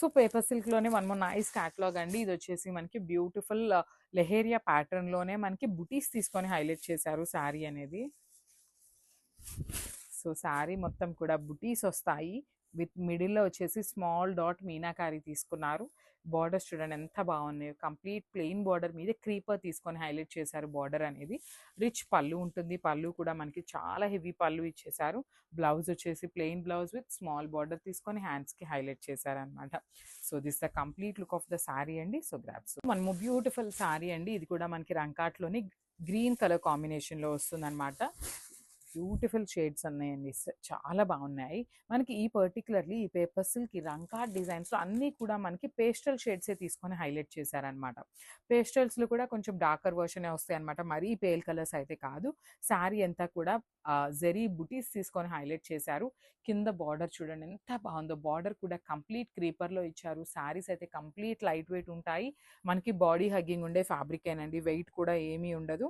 So paper సిల్క్లోనే one more nice catalogue అండి. ఇది వచ్చేసి మనకి బ్యూటిఫుల్ లెహేరియా ప్యాటర్న్లోనే మనకి బుటీస్ తీసుకొని హైలైట్ చేశారు శారీ అనేది. సో శారీ మొత్తం కూడా బుటీస్ వస్తాయి. విత్ మిడిల్లో వచ్చేసి స్మాల్ డాట్ మీనాకారి తీసుకున్నారు. బార్డర్స్ చూడండి ఎంత బాగున్నాయో. కంప్లీట్ ప్లెయిన్ బార్డర్ మీద క్రీపర్ తీసుకొని హైలైట్ చేశారు. బార్డర్ అనేది రిచ్ పళ్ళు ఉంటుంది. పళ్ళు కూడా మనకి చాలా హెవీ పళ్ళు ఇచ్చేసారు. బ్లౌజ్ వచ్చేసి plain blouse with small border తీసుకొని హ్యాండ్స్కి హైలైట్ చేశారనమాట. So this the complete look of the sari అండి. సో గ్రాప్స్ మనము బ్యూటిఫుల్ శారీ అండి. ఇది కూడా మనకి రంకాట్లోని గ్రీన్ కలర్ కాంబినేషన్లో వస్తుంది అనమాట. బ్యూటిఫుల్ షేడ్స్ ఉన్నాయండి. చాలా బాగున్నాయి. మనకి ఈ పర్టికులర్లీ ఈ పేపర్ సిల్క్ ఈ రంకాట్ డిజైన్స్లో అన్నీ కూడా మనకి పేస్టల్ షేడ్సే తీసుకొని హైలైట్ చేశారనమాట. పేస్టల్స్లో కూడా కొంచెం డార్కర్ వర్షనే వస్తాయి అనమాట. మరీ పేల్ కలర్స్ అయితే కాదు. శారీ అంతా కూడా జెరీ బుటీస్ తీసుకొని హైలైట్ చేశారు. కింద బార్డర్ చూడండి ఎంత బాగుందో. బార్డర్ కూడా కంప్లీట్ క్రీపర్లో ఇచ్చారు. శారీస్ అయితే కంప్లీట్ లైట్ వెయిట్ ఉంటాయి. మనకి బాడీ హగ్గింగ్ ఉండే ఫ్యాబ్రిక్ ఏనండి. వెయిట్ కూడా ఏమీ ఉండదు.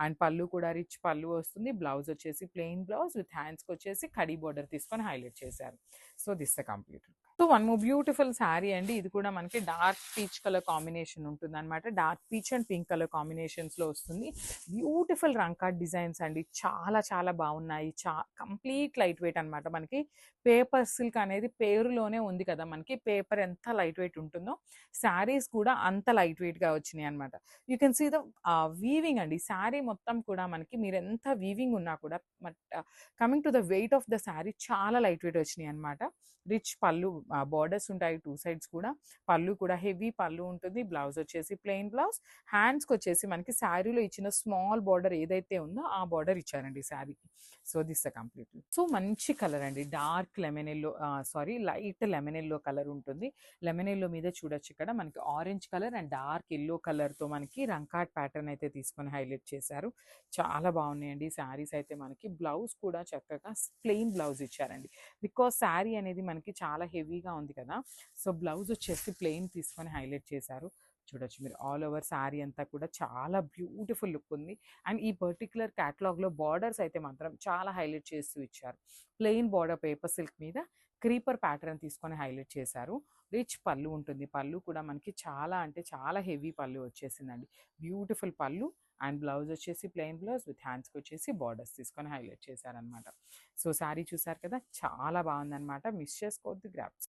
అండ్ పళ్ళు కూడా రిచ్ పళ్ళు వస్తుంది. బ్లౌజ్ వచ్చేసి ప్లెయిన్ బ్లౌజ్ విత్ హ్యాండ్స్కి వచ్చేసి కడీ బార్డర్ తీసుకొని హైలైట్ చేశారు. So this the complete. So one more beautiful sari అండి. ఇది కూడా మనకి డార్క్ పీచ్ కలర్ కాంబినేషన్ ఉంటుంది అనమాట. Dark peach and pink colour కాంబినేషన్స్లో వస్తుంది. బ్యూటిఫుల్ రంకాట్ డిజైన్స్ అండి. చాలా చాలా బాగున్నాయి. కంప్లీట్ లైట్ వెయిట్ అనమాట. మనకి పేపర్ సిల్క్ అనేది పేరులోనే ఉంది కదా. మనకి పేపర్ ఎంత లైట్ వెయిట్ ఉంటుందో శారీస్ కూడా అంత లైట్ వెయిట్గా వచ్చినాయి అనమాట. You can see the weaving అండి. శారీ మొత్తం కూడా మనకి మీరు ఎంత వీవింగ్ ఉన్నా కూడా coming to the weight of the sari చాలా లైట్ వెయిట్ వచ్చినాయి అనమాట. రిచ్ పళ్ళు బార్డర్స్ ఉంటాయి 2 సైడ్స్ కూడా. పళ్ళు కూడా హెవీ పళ్ళు ఉంటుంది. బ్లౌజ్ వచ్చేసి ప్లెయిన్ బ్లౌజ్. హ్యాండ్స్కి వచ్చేసి మనకి శారీలో ఇచ్చిన స్మాల్ బార్డర్ ఏదైతే ఉందో ఆ బార్డర్ ఇచ్చారండి శారీకి. So this the complete. So మంచి కలర్ అండి. Dark lemon yellow light lemon yellow colour ఉంటుంది. లెమన్ ఎల్లో మీద చూడొచ్చు ఇక్కడ మనకి orange colour and dark yellow కలర్తో మనకి రంకాట్ ప్యాటర్న్ అయితే తీసుకొని హైలైట్ చేశారు. చాలా బాగున్నాయండి శారీస్ అయితే. మనకి బ్లౌజ్ కూడా చక్కగా ప్లెయిన్ బ్లౌజ్ ఇచ్చారండి. బికాస్ శారీ అనేది మనకి చాలా హెవీగా ఉంది కదా. సో బ్లౌజ్ వచ్చేసి ప్లెయిన్ తీసుకొని హైలైట్ చేశారు. చూడొచ్చు మీరు ఆల్ ఓవర్ శారీ అంతా కూడా చాలా బ్యూటిఫుల్ లుక్ ఉంది. అండ్ ఈ పర్టికులర్ క్యాటలాగ్లో బార్డర్స్ అయితే మాత్రం చాలా హైలైట్ చేస్తూ ఇచ్చారు. ప్లెయిన్ బార్డర్ పేపర్ సిల్క్ మీద క్రీపర్ ప్యాటర్న్ తీసుకొని హైలైట్ చేశారు. రిచ్ పళ్ళు ఉంటుంది. పళ్ళు కూడా మనకి చాలా అంటే చాలా హెవీ పళ్ళు వచ్చేసిందండి. బ్యూటిఫుల్ పళ్ళు అండ్ బ్లౌజ్ వచ్చేసి ప్లెయిన్ బ్లౌజ్ విత్ హ్యాండ్స్కి వచ్చేసి బార్డర్స్ తీసుకొని హైలైట్ చేశారనమాట. సో శారీ చూసారు కదా చాలా బాగుందనమాట. మిస్ చేసుకోవద్దు గ్రాప్స్.